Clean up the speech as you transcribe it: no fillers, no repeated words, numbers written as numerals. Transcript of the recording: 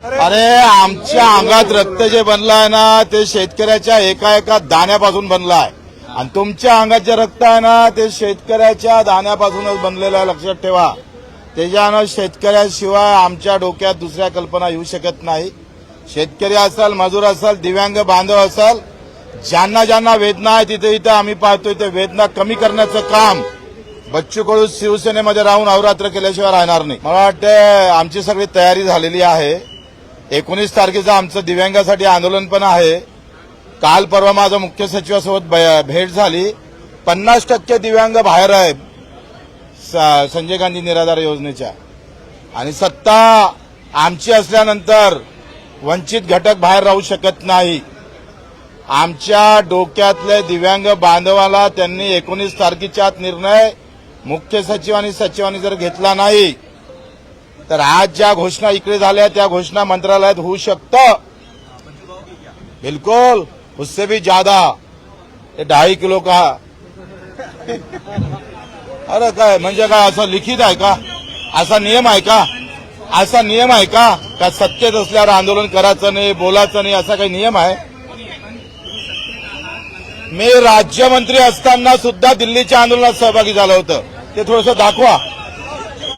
अरे आमच्या अंगात रक्त जे बनलंय ना ते शेतकऱ्याच्या एका एका दाण्यापासून बनलाय आणि तुमच्या अंगात जे रक्त आहे ना ते शेतकऱ्याच्या दाण्यापासूनच बनलेलं आहे, लक्षात ठेवा. त्याच्यानं शेतकऱ्याशिवाय आमच्या डोक्यात दुसऱ्या कल्पना येऊ शकत नाही. शेतकरी असाल, मजूर असाल, दिव्यांग बांधव असाल, ज्यांना ज्यांना वेदना आहे तिथे इथं आम्ही पाहतोय ते वेदना कमी करण्याचं काम बच्चू कडू शिवसेनेमध्ये राहून अहोरात्र केल्याशिवाय राहणार नाही. मला वाटतं आमची सगळी तयारी झालेली आहे. 19 तारखेचं आमचं दिव्यांगासाठी आंदोलन पण आहे. काल परवा माझं मुख्य सचिवासोबत भेट झाली. 50% दिव्यांग बाहेर आहे संजय गांधी निराधार योजनेच्या, आणि सत्ता आमची असल्यानंतर वंचित घटक बाहेर राहू शकत नाही. आमच्या डोक्यातल्या दिव्यांग बांधवाला त्यांनी 19 तारखेच्या आत निर्णय मुख्य सचिव आणि सचिवांनी जर घेतला नाही तर आज ज्या घोषणा इकडे झाल्या त्या घोषणा मंत्रालयात होऊ शकतं. बिलकुल उससे भी ज्यादा, 2.5 किलो का. अरे काय म्हणजे काय असं लिखित आहे का? असा नियम आहे का? असा नियम आहे का का सत्तेत असल्यावर आंदोलन करायचं नाही, बोलायचं नाही, असा काही नियम आहे? मी राज्यमंत्री असताना सुद्धा दिल्लीच्या आंदोलनात सहभागी झालं होतं. ते थोडंसं दाखवा.